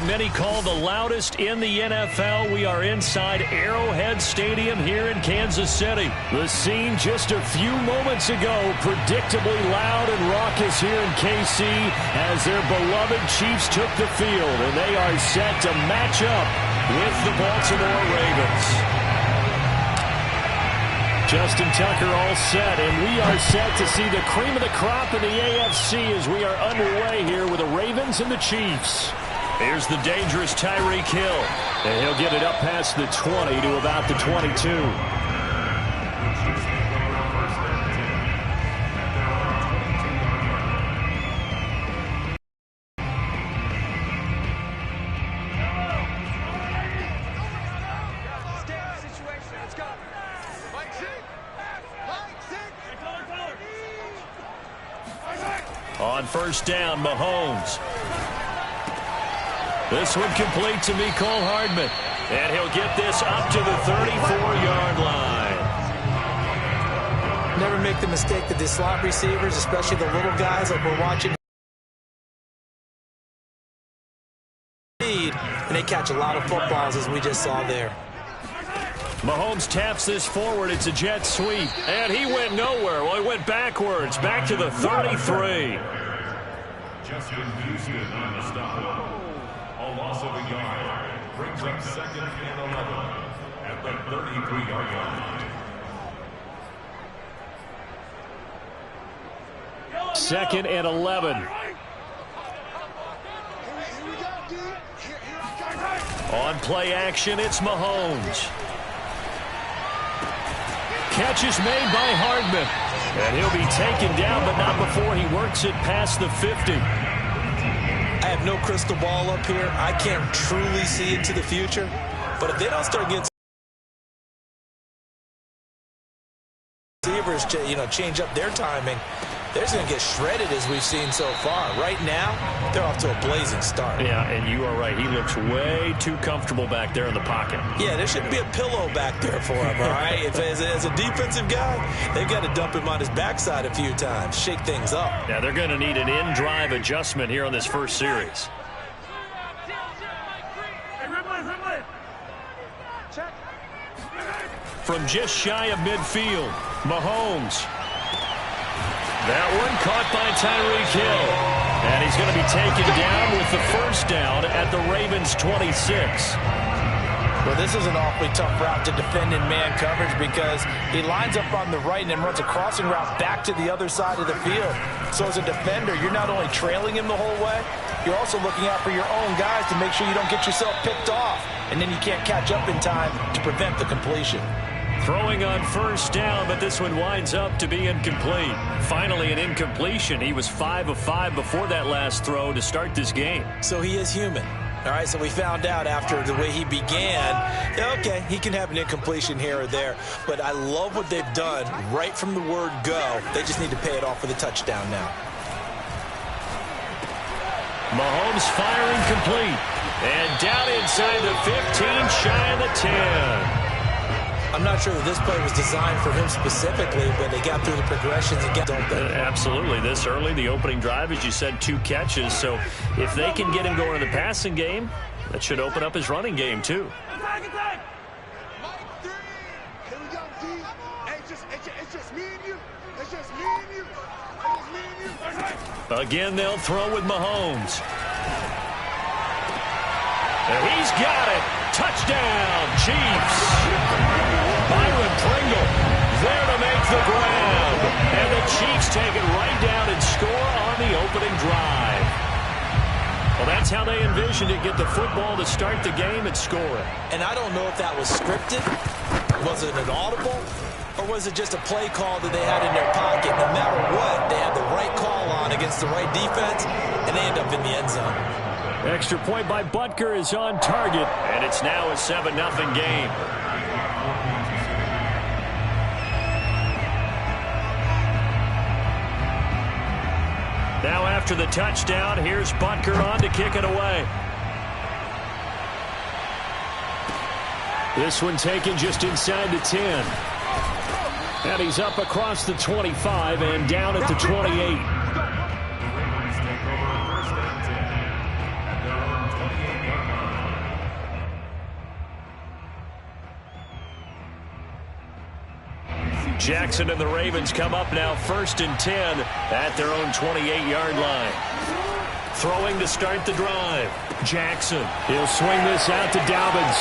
many call the loudest in the NFL. We are inside Arrowhead Stadium here in Kansas City. The scene just a few moments ago, predictably loud and raucous here in KC as their beloved Chiefs took the field, and they are set to match up with the Baltimore Ravens. Justin Tucker all set, and we are set to see the cream of the crop in the AFC as we are underway here with the Ravens and the Chiefs. Here's the dangerous Tyreek Hill, and he'll get it up past the 20 to about the 22. On first down, Mahomes. This one complete to Mecole Hardman. And he'll get this up to the 34-yard line. Never make the mistake that the slot receivers, especially the little guys like we're watching, and they catch a lot of footballs as we just saw there. Mahomes taps this forward. It's a jet sweep. And he went nowhere. Well, he went backwards. Back to the 33. Justin Houston on the stop. A loss of a yard. Brings up 2nd and 11 at the 33-yard line. 2nd and 11. On play action, it's Mahomes. Catch is made by Hardman. And he'll be taken down, but not before he works it past the 50. I have no crystal ball up here. I can't truly see into the future. But if they don't start getting receivers, change up their timing, they're just going to get shredded as we've seen so far. Right now, they're off to a blazing start. Yeah, and you are right. He looks way too comfortable back there in the pocket. Yeah, there shouldn't be a pillow back there for him, all right? As a defensive guy, they've got to dump him on his backside a few times, shake things up. Yeah, they're going to need an in-drive adjustment here on this first series. From just shy of midfield, Mahomes. That one caught by Tyreek Hill. And he's going to be taken down with the first down at the Ravens' 26. Well, this is an awfully tough route to defend in man coverage because he lines up on the right and then runs a crossing route back to the other side of the field. So as a defender, you're not only trailing him the whole way, you're also looking out for your own guys to make sure you don't get yourself picked off. And then you can't catch up in time to prevent the completion. Throwing on first down, but this one winds up to be incomplete. Finally, an incompletion. He was 5 of 5 before that last throw to start this game. So he is human. All right, so we found out after the way he began, okay, he can have an incompletion here or there. But I love what they've done right from the word go. They just need to pay it off with a touchdown now. Mahomes firing complete. And down inside the 15, shy of the 10. I'm not sure that this play was designed for him specifically, but they got through the progressions and don't they? Absolutely. This early, the opening drive, as you said, 2 catches. So if they can get him going in the passing game, that should open up his running game, too. Again, they'll throw with Mahomes. And he's got it. Touchdown, Chiefs. Byron Pringle there to make the grab. And the Chiefs take it right down and score on the opening drive. Well, that's how they envisioned it. Get the football to start the game and score it. And I don't know if that was scripted. Was it an audible? Or was it just a play call that they had in their pocket? No matter what, they had the right call on against the right defense, and they end up in the end zone. Extra point by Butker is on target, and it's now a 7-0 game. Now after the touchdown, here's Butker on to kick it away. This one taken just inside the 10. And he's up across the 25 and down at the 28. Jackson and the Ravens come up now 1st and 10 at their own 28-yard line. Throwing to start the drive. Jackson. He'll swing this out to Dobbins.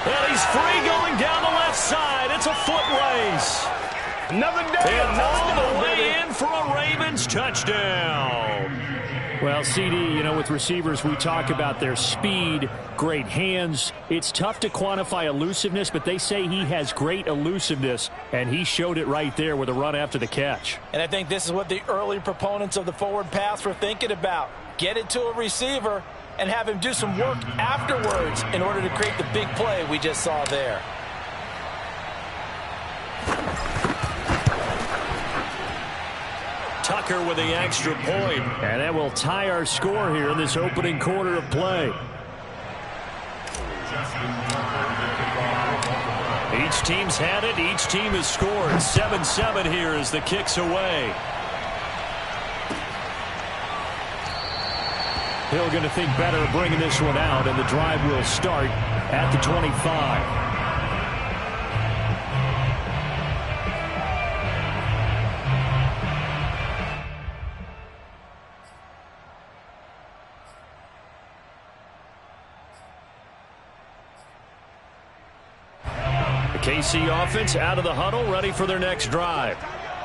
And he's free going down the left side. It's a foot race. Another day. And all the way in for a Ravens touchdown. Well, CD, you know, with receivers, we talk about their speed, great hands. It's tough to quantify elusiveness, but they say he has great elusiveness, and he showed it right there with a run after the catch. And I think this is what the early proponents of the forward pass were thinking about. Get it to a receiver and have him do some work afterwards in order to create the big play we just saw there. Tucker with the extra point. And that will tie our score here in this opening quarter of play. Each team's had it. Each team has scored. 7-7 here as the kick's away. Hill going to think better of bringing this one out, and the drive will start at the 25. KC offense out of the huddle, ready for their next drive.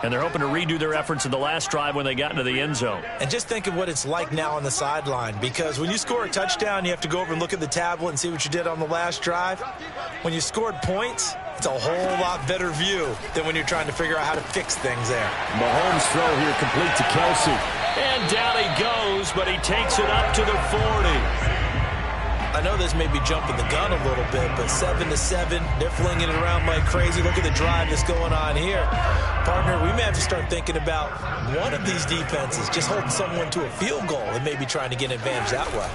And they're hoping to redo their efforts in the last drive when they got into the end zone. And just think of what it's like now on the sideline, because when you score a touchdown, you have to go over and look at the tablet and see what you did on the last drive. When you scored points, it's a whole lot better view than when you're trying to figure out how to fix things there. Mahomes' throw here complete to Kelsey. And down he goes, but he takes it up to the 40. I know this may be jumping the gun a little bit, but 7-7, they're flinging it around like crazy. Look at the drive that's going on here. Partner, we may have to start thinking about one of these defenses just holding someone to a field goal and maybe trying to get an advantage that way.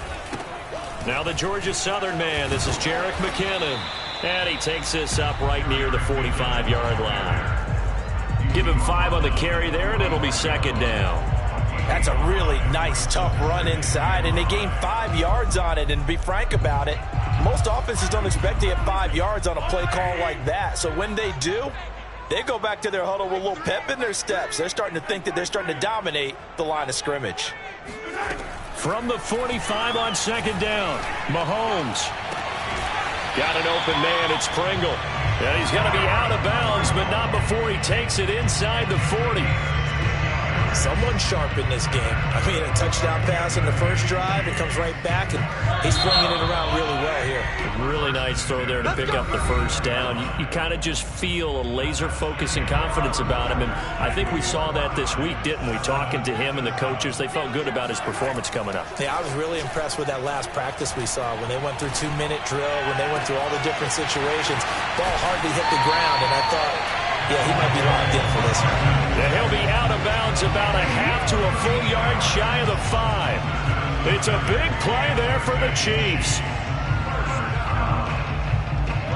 Now the Georgia Southern man. This is Jerick McKinnon. And he takes this up right near the 45-yard line. Give him 5 on the carry there, and it'll be 2nd down. That's a really nice, tough run inside, and they gained 5 yards on it. And to be frank about it, most offenses don't expect to get 5 yards on a play call like that. So when they do, they go back to their huddle with a little pep in their steps. They're starting to think that they're starting to dominate the line of scrimmage. From the 45 on 2nd down, Mahomes. Got an open man, it's Pringle. And he's going to be out of bounds, but not before he takes it inside the 40. Someone sharp in this game. I mean, a touchdown pass in the first drive. It comes right back, and he's flinging it around really well here. Really nice throw there to pick up the first down. You kind of just feel a laser focus and confidence about him, and I think we saw that this week, didn't we? Talking to him and the coaches, they felt good about his performance coming up. Yeah, I was really impressed with that last practice we saw when they went through 2-minute drill, when they went through all the different situations. Ball hardly hit the ground, and I thought, yeah, he might be locked in for this one. And he'll be out of bounds about a half to a full yard shy of the 5. It's a big play there for the Chiefs.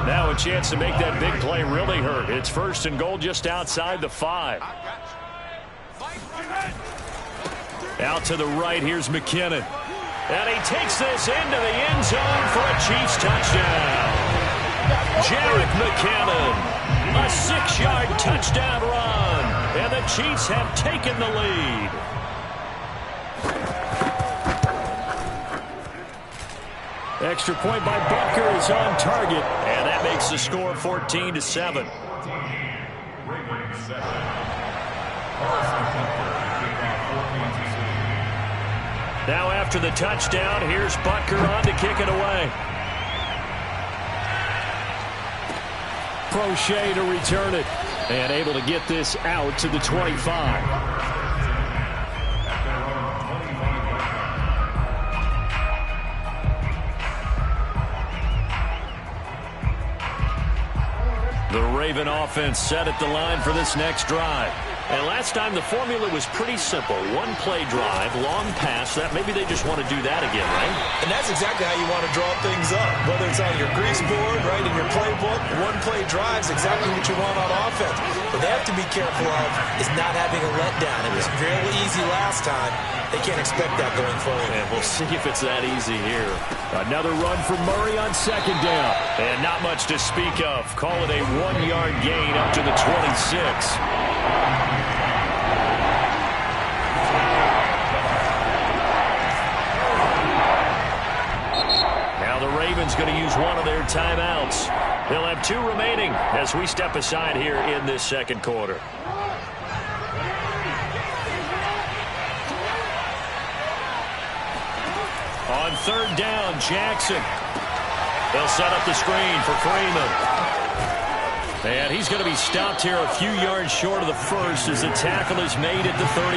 Now a chance to make that big play really hurt. It's 1st and goal just outside the 5. Out to the right, here's McKinnon. And he takes this into the end zone for a Chiefs touchdown. Jerick McKinnon. A 6-yard touchdown run, and the Chiefs have taken the lead. Extra point by Butker is on target, and that makes the score 14-7. Now after the touchdown, here's Butker on to kick it away. Crochet to return it, and able to get this out to the 25. The Raven offense set at the line for this next drive. And last time the formula was pretty simple. One play drive, long pass. That maybe they just want to do that again, right? And that's exactly how you want to draw things up. Whether it's on your grease board, right, in your playbook, one play drive is exactly what you want on offense. What they have to be careful of is not having a letdown. It was fairly easy last time. They can't expect that going forward. And we'll see if it's that easy here. Another run for Murray on second down. And not much to speak of. Call it a 1-yard gain up to the 26. Now the Ravens going to use one of their timeouts. They'll have 2 remaining as we step aside here in this second quarter. On third down, Jackson. They'll set up the screen for Freeman. And he's going to be stopped here a few yards short of the first as the tackle is made at the 33.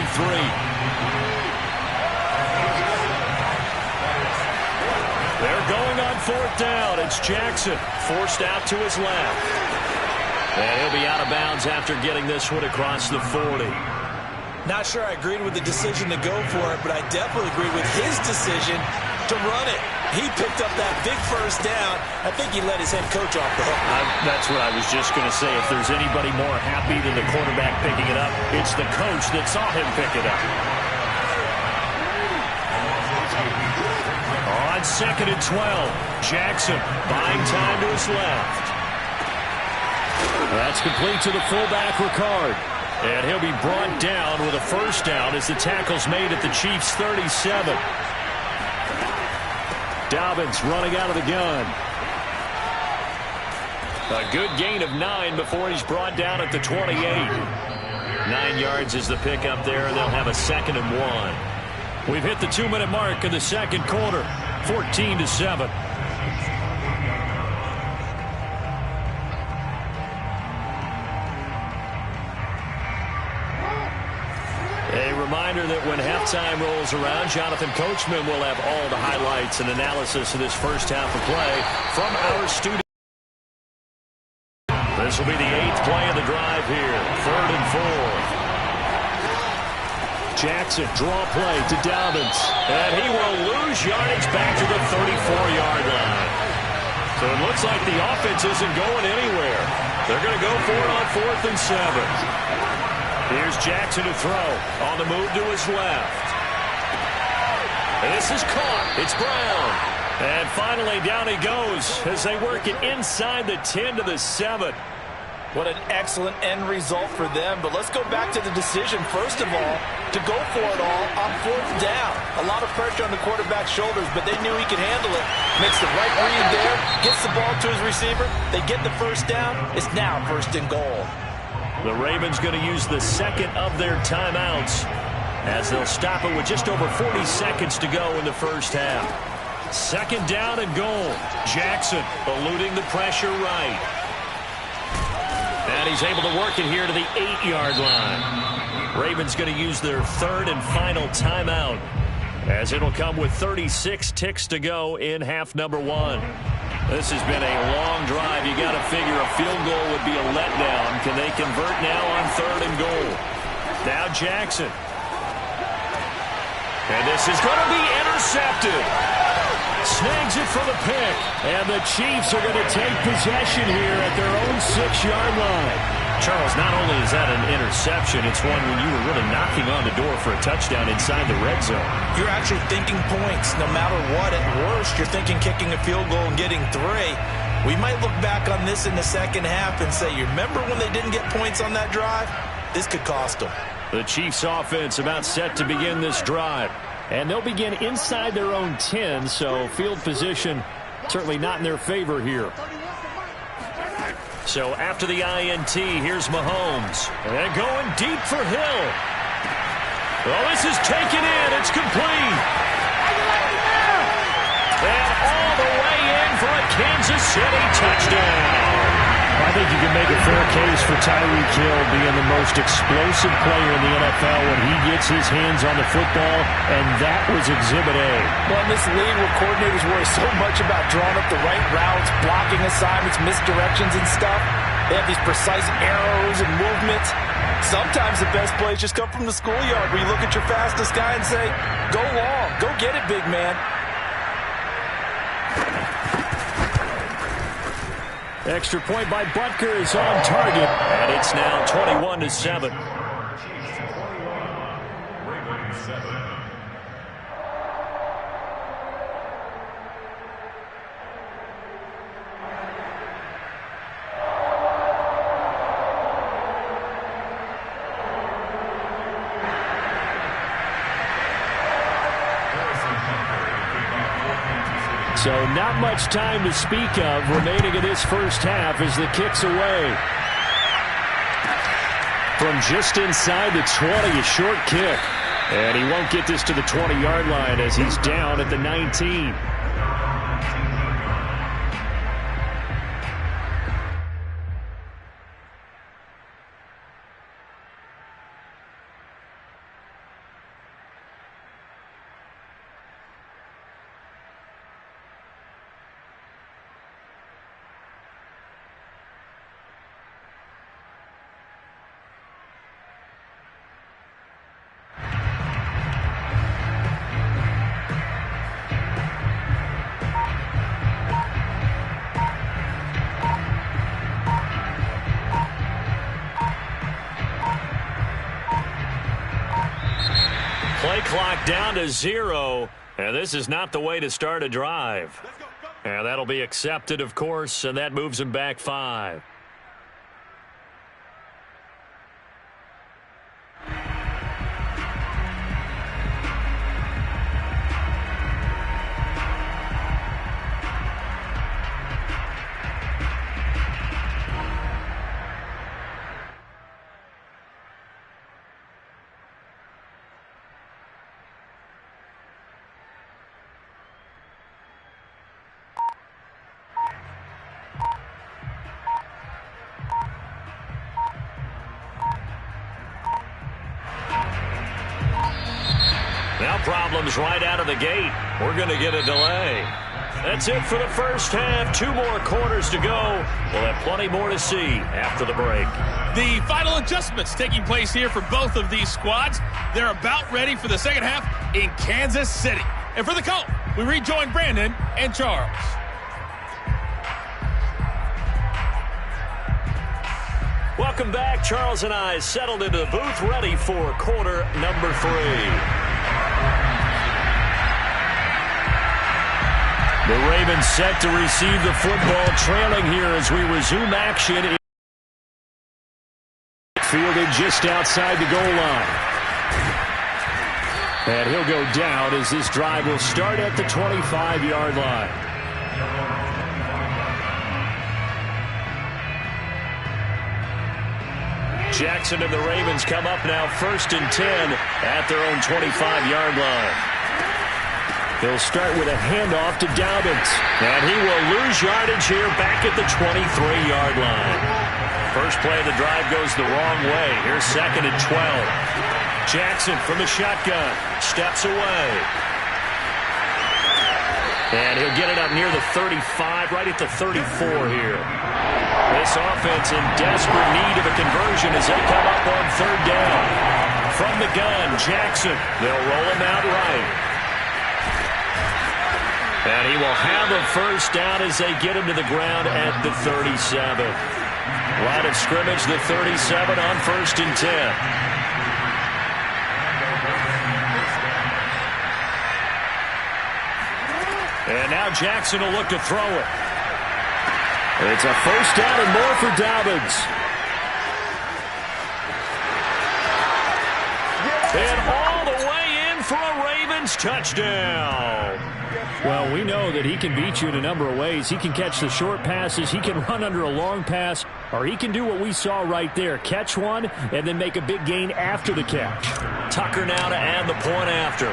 They're going on fourth down. It's Jackson forced out to his left. And he'll be out of bounds after getting this one across the 40. Not sure I agreed with the decision to go for it, but I definitely agreed with his decision to run it. He picked up that big first down. I think he let his head coach off the hook. That's what I was just going to say. If there's anybody more happy than the quarterback picking it up, it's the coach that saw him pick it up. On second and 12, Jackson buying time to his left. That's complete to the fullback, Ricard. And he'll be brought down with a first down as the tackle's made at the Chiefs' 37. Dobbins running out of the gun. A good gain of 9 before he's brought down at the 28. 9 yards is the pickup there, and they'll have a 2nd and 1. We've hit the 2-minute mark of the second quarter, 14-7. A reminder that when halftime rolls around, Jonathan Coachman will have all the highlights and analysis of this first half of play from our studio. This will be the 8th play of the drive here, 3rd and 4. Jackson, draw play to Dobbins, and he will lose yardage back to the 34-yard line. So it looks like the offense isn't going anywhere. They're going to go for it on 4th and 7. Here's Jackson to throw on the move to his left. And this is caught. It's Brown. And finally down he goes as they work it inside the 10 to the 7. What an excellent end result for them. But let's go back to the decision, first of all, to go for it all on 4th down. A lot of pressure on the quarterback's shoulders, but they knew he could handle it. Makes the right read there, gets the ball to his receiver. They get the first down. It's now 1st and goal. The Ravens going to use the 2nd of their timeouts as they'll stop it with just over 40 seconds to go in the first half. 2nd down and goal. Jackson eluding the pressure right. And he's able to work it here to the 8-yard line. Ravens going to use their 3rd and final timeout as it'll come with 36 ticks to go in half number 1. This has been a long drive. You got to figure a field goal would be a letdown. Can they convert now on 3rd and goal? Now Jackson. And this is going to be intercepted. Snags it for the pick. And the Chiefs are going to take possession here at their own 6-yard line. Charles, not only is that an interception, it's one when you were really knocking on the door for a touchdown inside the red zone. You're actually thinking points no matter what. At worst, you're thinking kicking a field goal and getting 3. We might look back on this in the second half and say, you remember when they didn't get points on that drive? This could cost them. The Chiefs offense about set to begin this drive. And they'll begin inside their own 10, so field position certainly not in their favor here. So after the INT, here's Mahomes. And going deep for Hill. Well, this is taken in. It's complete. And all the way in for a Kansas City touchdown. I think you can make a fair case for Tyreek Hill being the most explosive player in the NFL when he gets his hands on the football, and that was Exhibit A. Well, in this league where coordinators worry so much about drawing up the right routes, blocking assignments, misdirections and stuff, They have these precise arrows and movements. Sometimes the best plays just come from the schoolyard where you look at your fastest guy and say, go long, go get it, big man. Extra point by Butker is on target, and it's now 21-7. So not much time to speak of remaining in this first half as the kick's away. From just inside the 20, a short kick. And he won't get this to the 20-yard line as he's down at the 19. Play clock down to 0, and this is not the way to start a drive. And that'll be accepted, of course, and that moves him back 5. Now problems right out of the gate. We're going to get a delay. That's it for the first half. 2 more quarters to go. We'll have plenty more to see after the break. The final adjustments taking place here for both of these squads. They're about ready for the second half in Kansas City. And for the call, we rejoin Brandon and Charles. Welcome back. Charles and I settled into the booth ready for quarter number 3. The Ravens set to receive the football, trailing here as we resume action. Fielded just outside the goal line. And he'll go down as this drive will start at the 25-yard line. Jackson and the Ravens come up now 1st and 10 at their own 25-yard line. He'll start with a handoff to Dobbins. And he will lose yardage here back at the 23-yard line. First play of the drive goes the wrong way. Here's 2nd and 12. Jackson from the shotgun. Steps away. And he'll get it up near the 35, right at the 34 here. This offense in desperate need of a conversion as they come up on 3rd down. From the gun, Jackson. They'll roll him out right. And he will have a first down as they get him to the ground at the 37. Line of scrimmage, the 37 on 1st and 10. And now Jackson will look to throw it. It's a first down and more for Dobbins. And all the way in for a Ravens touchdown. Well, we know that he can beat you in a number of ways. He can catch the short passes, he can run under a long pass, or he can do what we saw right there, catch one and then make a big gain after the catch. Tucker now to add the point after.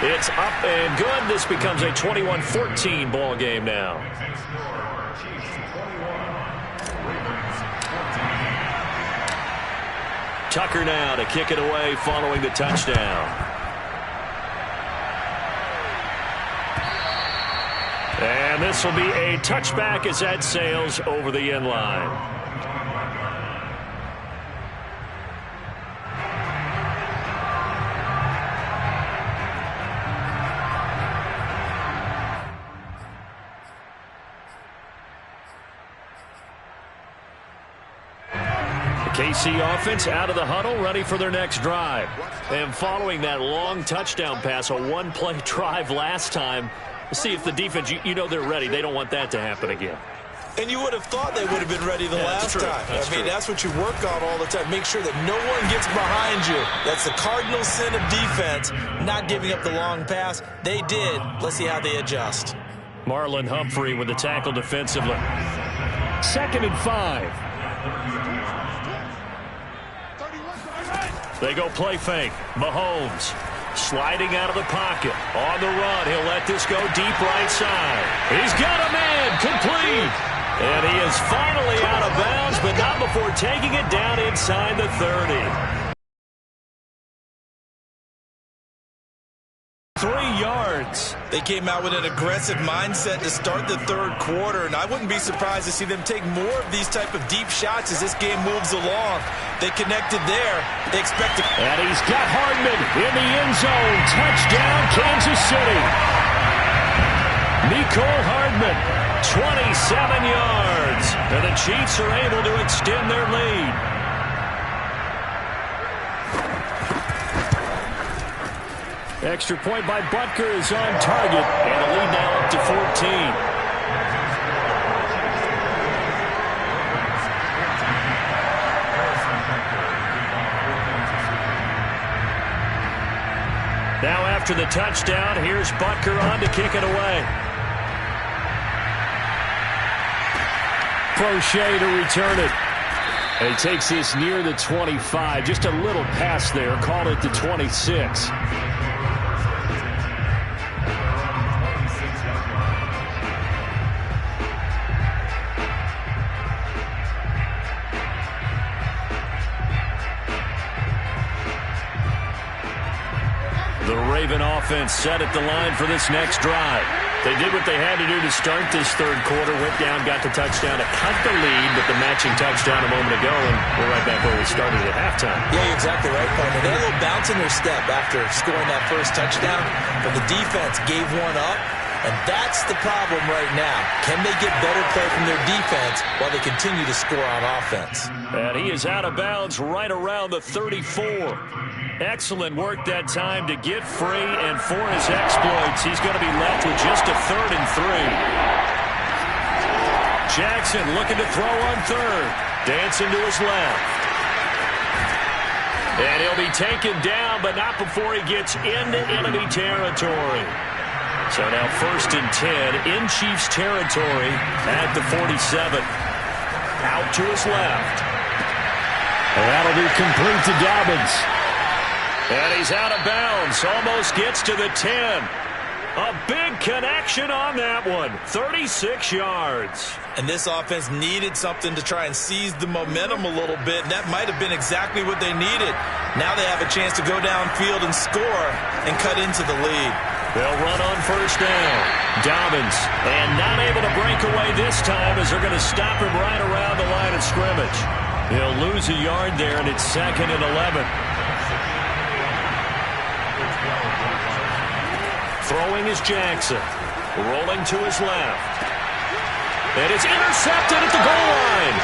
It's up and good. This becomes a 21-14 ball game now. Tucker now to kick it away following the touchdown. And this will be a touchback as that sails over the end line. KC offense out of the huddle, ready for their next drive. And following that long touchdown pass, a one-play drive last time, see if the defense, you know they're ready. They don't want that to happen again. And you would have thought they would have been ready the last time. That's true. That's what you work on all the time. Make sure that no one gets behind you. That's the cardinal sin of defense, not giving up the long pass. They did. Let's see how they adjust. Marlon Humphrey with the tackle defensively. 2nd and 5. They go play fake. Mahomes sliding out of the pocket. On the run. He'll let this go deep right side. He's got a man. Complete. And he is finally out of bounds, but not before taking it down inside the 30. 3 yards. They came out with an aggressive mindset to start the third quarter, and I wouldn't be surprised to see them take more of these type of deep shots as this game moves along. They connected there. They expect to... And he's got Hardman in the end zone. Touchdown, Kansas City. Mecole Hardman, 27 yards. And the Chiefs are able to extend their lead. Extra point by Butker is on target, and the lead now up to 14. Now after the touchdown, here's Butker on to kick it away. Crochet to return it. And he takes this near the 25. Just a little pass there. Call it the 26. The Raven offense set at the line for this next drive. They did what they had to do to start this third quarter. Went down, got the touchdown to cut the lead, but the matching touchdown a moment ago, and we're right back where we started at halftime. Yeah, you're exactly right, partner. They had a little bounce in their step after scoring that first touchdown, but the defense gave one up, and that's the problem right now. Can they get better play from their defense while they continue to score on offense? And he is out of bounds right around the 34. Excellent work that time to get free, and for his exploits, he's going to be left with just a 3rd and 3. Jackson looking to throw on third. Dancing to his left. And he'll be taken down, but not before he gets into enemy territory. So now 1st and 10 in Chiefs territory at the 47. Out to his left. And that'll be complete to Dobbins. And he's out of bounds. Almost gets to the 10. A big connection on that one. 36 yards. And this offense needed something to try and seize the momentum a little bit. And that might have been exactly what they needed. Now they have a chance to go downfield and score and cut into the lead. They'll run on 1st down. Dobbins. And not able to break away this time as they're going to stop him right around the line of scrimmage. He'll lose a yard there, and it's 2nd and 11. Throwing is Jackson. Rolling to his left. And it's intercepted at the goal line.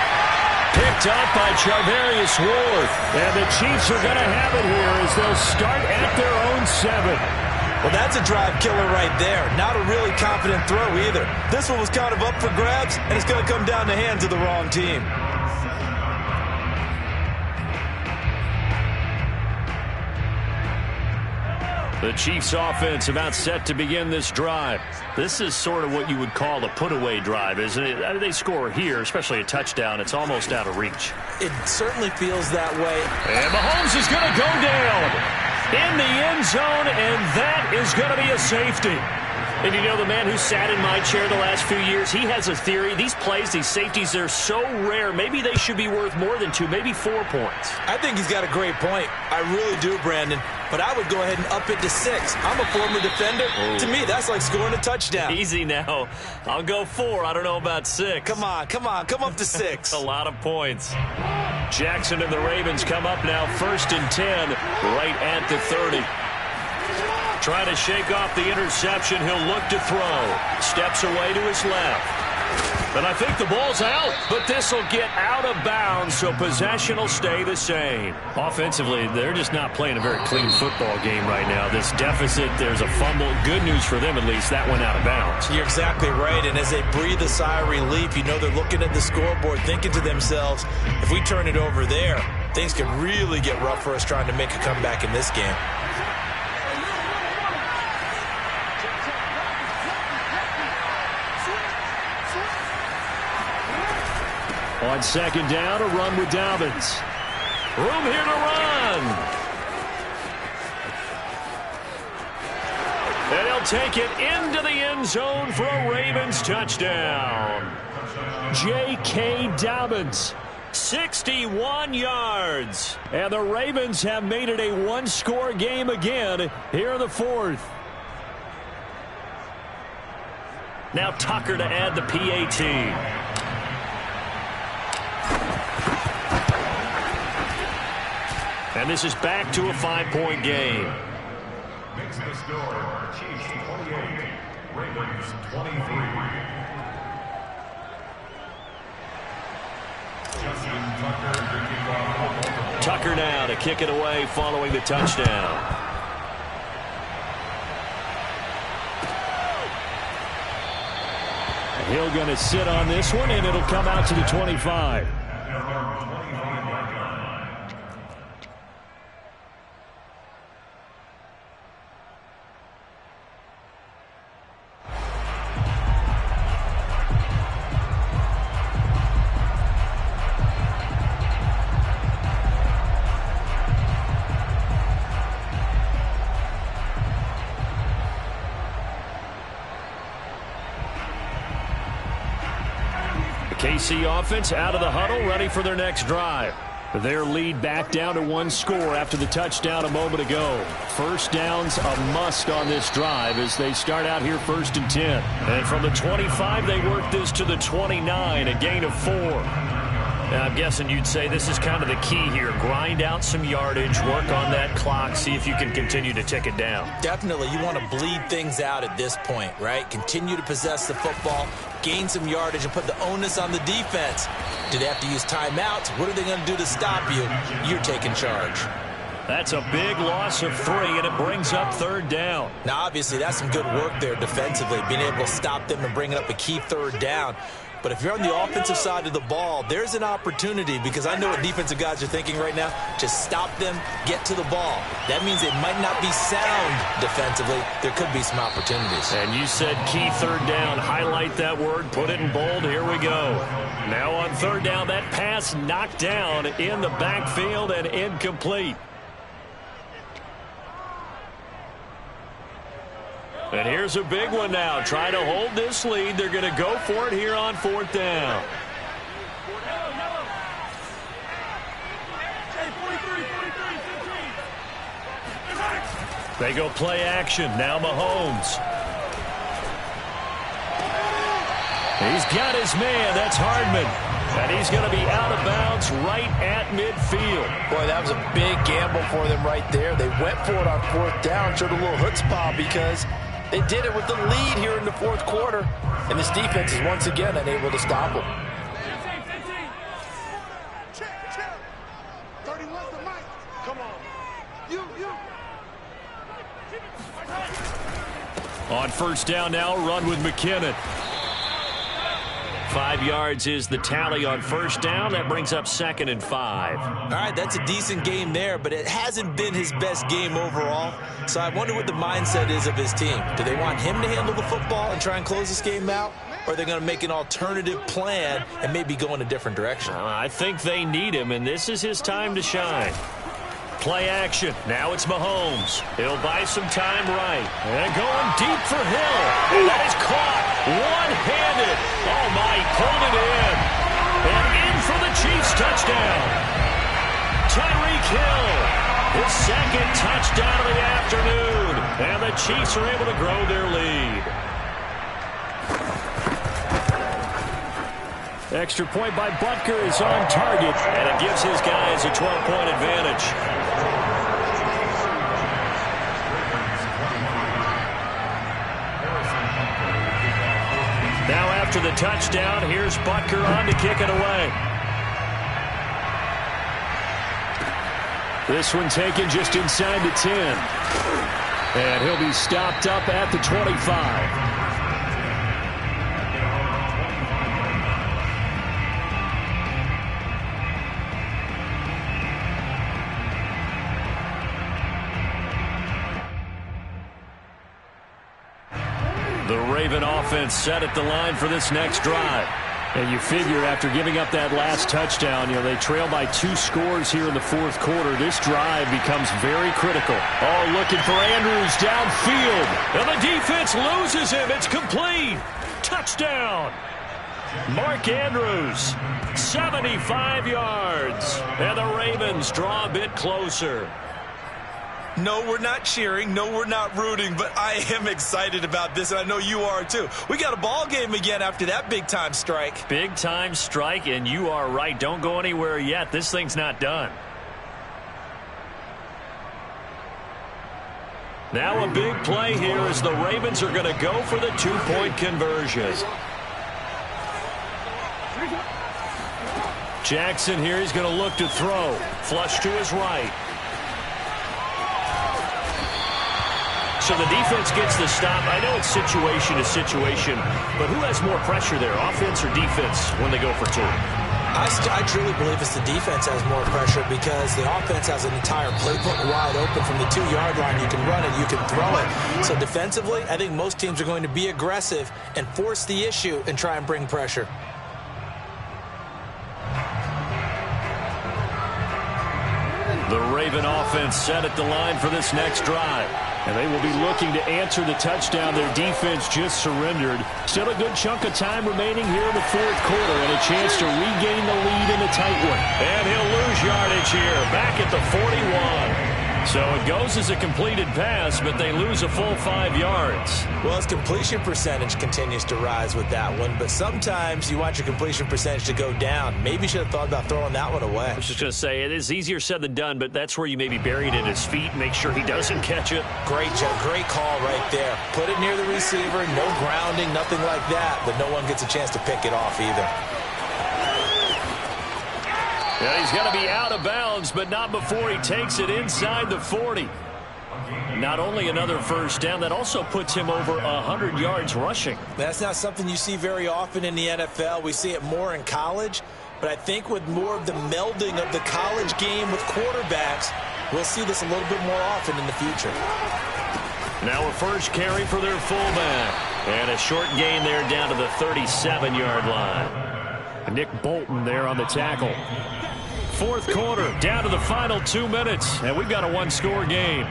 Picked up by Charvarius Ward. And the Chiefs are going to have it here as they'll start at their own 7. Well, that's a drive killer right there. Not a really confident throw either. This one was kind of up for grabs, and it's going to come down the hands of the wrong team. The Chiefs offense about set to begin this drive. This is sort of what you would call a put-away drive, isn't it? They score here, especially a touchdown. It's almost out of reach. It certainly feels that way. And Mahomes is going to go down in the end zone, and that is going to be a safety. And you know, the man who sat in my chair the last few years, he has a theory. These plays, these safeties, they're so rare. Maybe they should be worth more than 2, maybe 4 points. I think he's got a great point. I really do, Brandon. but I would go ahead and up it to 6. I'm a former defender. Oh. To me, that's like scoring a touchdown. Easy now. I'll go 4. I don't know about 6. Come on. Come up to 6. A lot of points. Jackson and the Ravens come up now 1st and 10, right at the 30. Trying to shake off the interception. He'll look to throw. Steps away to his left. And I think the ball's out, but this will get out of bounds, so possession will stay the same. Offensively, they're just not playing a very clean football game right now. This deficit, there's a fumble. Good news for them, at least. That went out of bounds. You're exactly right, and as they breathe a sigh of relief, you know they're looking at the scoreboard, thinking to themselves, if we turn it over there, things could really get rough for us trying to make a comeback in this game. On 2nd down, a run with Dobbins. Room here to run. And he'll take it into the end zone for a Ravens touchdown. J.K. Dobbins, 61 yards. And the Ravens have made it a one-score game again here in the 4th. Now Tucker to add the PAT. And this is back to a 5-point game. Makes the score Chiefs 28, Ravens 23. Justin Tucker kicking off. Tucker now to kick it away following the touchdown. Hill going to sit on this one, and it'll come out to the 25. KC offense out of the huddle, ready for their next drive. Their lead back down to 1 score after the touchdown a moment ago. First down's a must on this drive as they start out here 1st and 10. And from the 25, they work this to the 29, a gain of 4. Now, I'm guessing you'd say this is kind of the key here. Grind out some yardage, work on that clock, see if you can continue to tick it down. Definitely, you want to bleed things out at this point, right? Continue to possess the football, gain some yardage, and put the onus on the defense. Do they have to use timeouts? What are they going to do to stop you? You're taking charge. That's a big loss of 3, and it brings up 3rd down. Now, obviously, that's some good work there defensively, being able to stop them and bringing up a key 3rd down. But if you're on the offensive side of the ball, there's an opportunity, because I know what defensive guys are thinking right now. Just stop them, get to the ball. That means it might not be sound defensively. There could be some opportunities. And you said key 3rd down. Highlight that word, put it in bold. Here we go. Now on 3rd down, that pass knocked down in the backfield and incomplete. And here's a big one now. Trying to hold this lead. They're going to go for it here on 4th down. They go play action. Now Mahomes. He's got his man. That's Hardman. And he's going to be out of bounds right at midfield. Boy, that was a big gamble for them right there. They went for it on 4th down, showed a little chutzpah because they did it with the lead here in the 4th quarter. And this defense is once again unable to stop them. On 1st down now, run with McKinnon. 5 yards is the tally on 1st down. That brings up 2nd and 5. All right, that's a decent game there, but it hasn't been his best game overall. So I wonder what the mindset is of his team. Do they want him to handle the football and try and close this game out? Or are they going to make an alternative plan and maybe go in a different direction? I think they need him, and this is his time to shine. Play action. Now it's Mahomes. He'll buy some time right. And going deep for Hill. And that is caught. One-handed. Oh, my. Pulled it in. And in for the Chiefs touchdown. Tyreek Hill, his second touchdown of the afternoon. And the Chiefs are able to grow their lead. Extra point by Butker is on target, and it gives his guys a 12-point advantage. Now after the touchdown, here's Butker on to kick it away. This one taken just inside the 10. And he'll be stopped up at the 25. The Raven offense set at the line for this next drive. And you figure after giving up that last touchdown, they trail by 2 scores here in the fourth quarter. This drive becomes very critical. Oh, looking for Andrews downfield. And the defense loses him. It's complete. Touchdown. Mark Andrews, 75 yards. And the Ravens draw a bit closer. No, we're not cheering. No, we're not rooting, but I am excited about this, and I know you are too. We got a ball game again after that big-time strike. Big-time strike, and you are right. Don't go anywhere yet. This thing's not done. Now a big play here as the Ravens are going to go for the 2-point conversion. Jackson here, he's going to look to throw. Flush to his right. So the defense gets the stop. I know it's situation to situation, but who has more pressure there, offense or defense, when they go for 2? I truly believe it's the defense has more pressure because the offense has an entire playbook wide open from the 2-yard line. You can run it, you can throw it. So defensively, I think most teams are going to be aggressive and force the issue and try and bring pressure. The Raven offense set at the line for this next drive. And they will be looking to answer the touchdown their defense just surrendered. Still a good chunk of time remaining here in the fourth quarter and a chance to regain the lead in a tight one. And he'll lose yardage here, back at the 41. So it goes as a completed pass, but they lose a full 5 yards. Well, his completion percentage continues to rise with that one, but sometimes you want your completion percentage to go down. Maybe you should have thought about throwing that one away. I was just going to say, it is easier said than done, but that's where you maybe bury it at his feet, make sure he doesn't catch it. Great call right there. Put it near the receiver, no grounding, nothing like that, but no one gets a chance to pick it off either. Yeah, he's going to be out of bounds, but not before he takes it inside the 40. Not only another first down, that also puts him over 100 yards rushing. That's not something you see very often in the NFL. We see it more in college, but I think with more of the melding of the college game with quarterbacks, we'll see this a little bit more often in the future. Now a first carry for their fullback. And a short gain there down to the 37-yard line. Nick Bolton there on the tackle. Fourth quarter, down to the final 2 minutes, and we've got a 1-score game.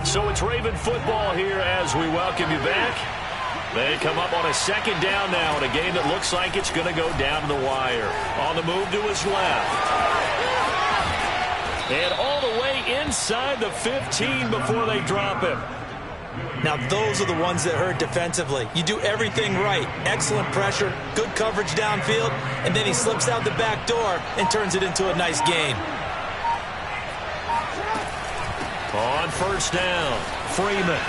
So it's Raven football here as we welcome you back. They come up on a second down now in a game that looks like it's going to go down to the wire. On the move to his left. And all the way inside the 15 before they drop him. Now, those are the ones that hurt defensively. You do everything right. Excellent pressure, good coverage downfield, and then he slips out the back door and turns it into a nice gain. On first down, Freeman.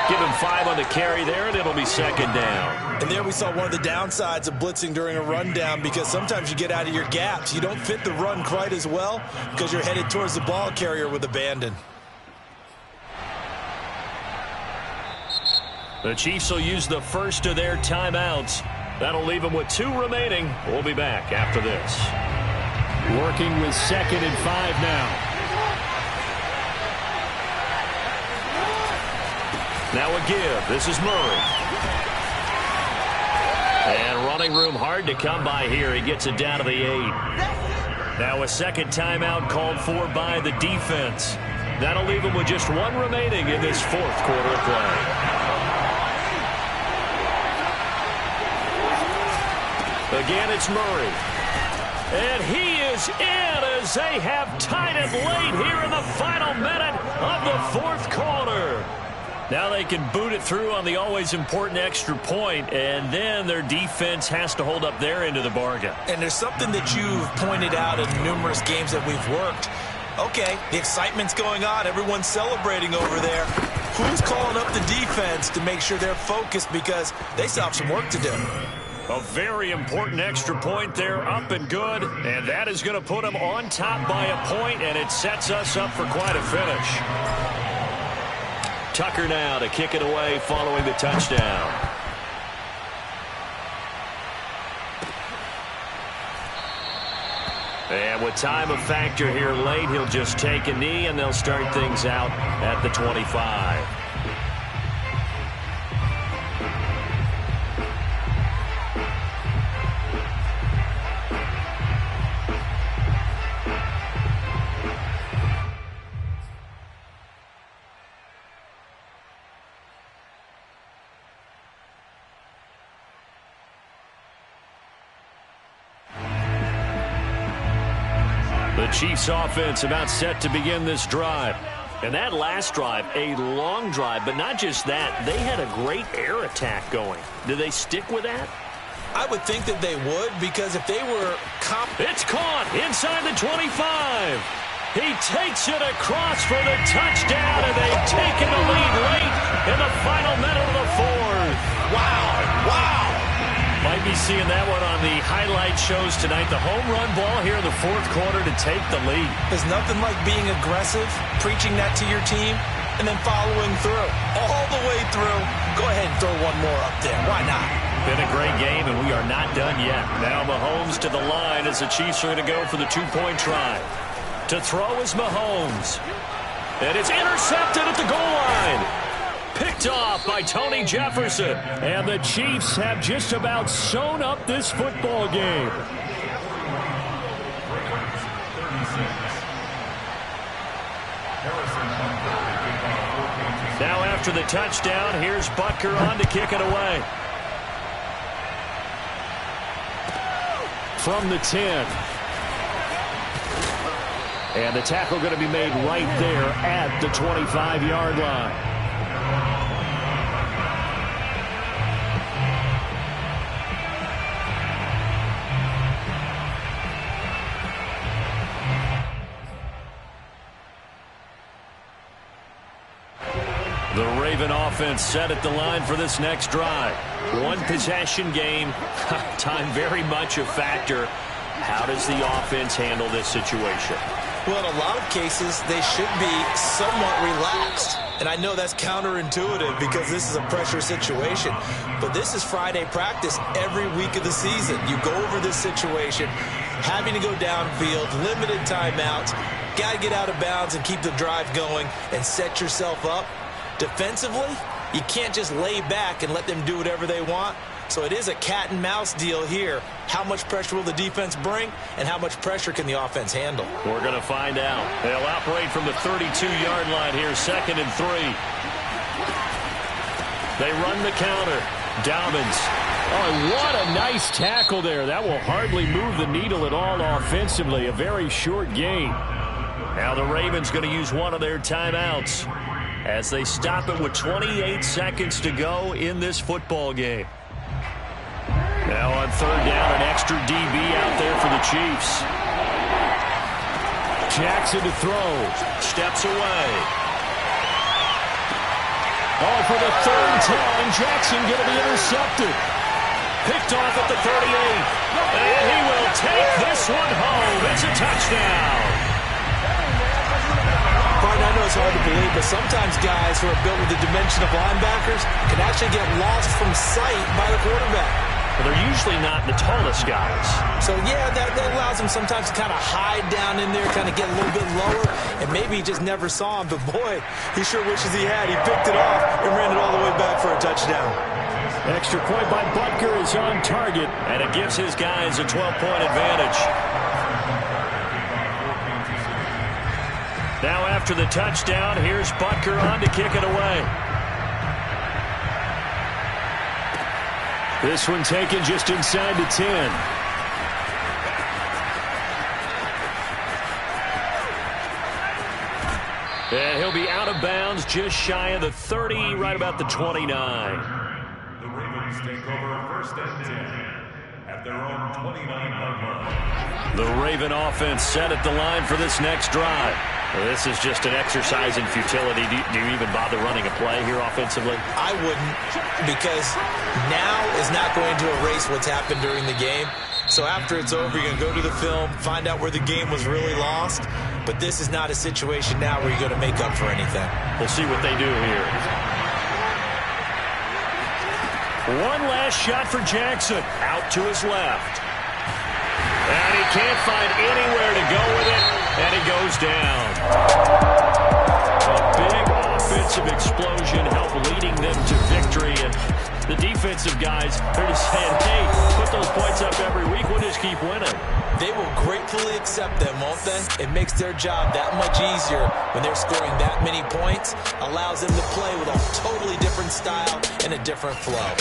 Give him 5 on the carry there, and it'll be second down. And there we saw one of the downsides of blitzing during a rundown because sometimes you get out of your gaps. You don't fit the run quite as well because you're headed towards the ball carrier with abandon. The Chiefs will use the first of their timeouts. That'll leave them with 2 remaining. We'll be back after this. Working with 2nd and 5 now. Now a give. This is Murray. And running room hard to come by here. He gets it down to the 8. Now a second timeout called for by the defense. That'll leave them with just 1 remaining in this fourth quarter of play. Again, it's Murray. And he is in as they have tied it late here in the final minute of the fourth quarter. Now they can boot it through on the always important extra point, and then their defense has to hold up their end of the bargain. And there's something that you've pointed out in numerous games that we've worked. Okay, the excitement's going on. Everyone's celebrating over there. Who's calling up the defense to make sure they're focused because they still have some work to do? A very important extra point there, up and good, and that is going to put them on top by a point, and it sets us up for quite a finish. Tucker now to kick it away following the touchdown. And with time a factor here late, he'll just take a knee, and they'll start things out at the 25. The Chiefs offense about set to begin this drive. And that last drive, a long drive, but not just that, they had a great air attack going. Do they stick with that? I would think that they would, because if they were It's caught inside the 25. He takes it across for the touchdown, and they've taken the lead late in the final minute of the fourth. Wow. Might be seeing that one on the highlight shows tonight. The home run ball here in the fourth quarter to take the lead. There's nothing like being aggressive, preaching that to your team, and then following through. All the way through. Go ahead and throw one more up there. Why not? Been a great game, and we are not done yet. Now Mahomes to the line as the Chiefs are going to go for the two-point try. To throw is Mahomes. And it's intercepted at the goal line. Picked off by Tony Jefferson. And the Chiefs have just about sewn up this football game. Now after the touchdown, here's Butker on to kick it away. From the 10. And the tackle going to be made right there at the 25-yard line. The Raven offense set at the line for this next drive. One possession game. Time very much a factor. How does the offense handle this situation? Well, in a lot of cases, they should be somewhat relaxed. And I know that's counterintuitive because this is a pressure situation. But this is Friday practice every week of the season. You go over this situation, having to go downfield, limited timeouts, got to get out of bounds and keep the drive going and set yourself up. Defensively, you can't just lay back and let them do whatever they want. So it is a cat and mouse deal here. How much pressure will the defense bring, and how much pressure can the offense handle? We're going to find out. They'll operate from the 32-yard line here, 2nd and 3. They run the counter. Dobbins. Oh, what a nice tackle there. That will hardly move the needle at all offensively. A very short gain. Now the Ravens going to use one of their timeouts as they stop it with 28 seconds to go in this football game. Now on 3rd down, an extra DB out there for the Chiefs. Jackson to throw. Steps away. Oh, for the 3rd time, Jackson going to be intercepted. Picked off at the 38. And he will take this one home. It's a touchdown. Barton, I know it's hard to believe, but sometimes guys who are built with the dimension of linebackers can actually get lost from sight by the quarterback. Well, they're usually not the tallest guys. So, yeah, that allows them sometimes to kind of hide down in there, kind of get a little bit lower, and maybe he just never saw him. But, boy, he sure wishes he had. He picked it off and ran it all the way back for a touchdown. Extra point by Butker is on target, and it gives his guys a 12-point advantage. Now after the touchdown, here's Butker on to kick it away. This one taken just inside the 10. And he'll be out of bounds just shy of the 30, right about the 29. The Ravens take over first and 10 at their own 29-yard line. The Raven offense set at the line for this next drive. Well, this is just an exercise in futility. Do you even bother running a play here offensively? I wouldn't, because now is not going to erase what's happened during the game. So after it's over, you're going to go to the film, find out where the game was really lost. But this is not a situation now where you're going to make up for anything. We'll see what they do here. One last shot for Jackson. Out to his left. And he can't find anywhere to go with it. And he goes down. A big offensive explosion helped leading them to victory. And the defensive guys are just saying, hey, put those points up every week. We'll just keep winning. They will gratefully accept them, won't they? It makes their job that much easier when they're scoring that many points. Allows them to play with a totally different style and a different flow.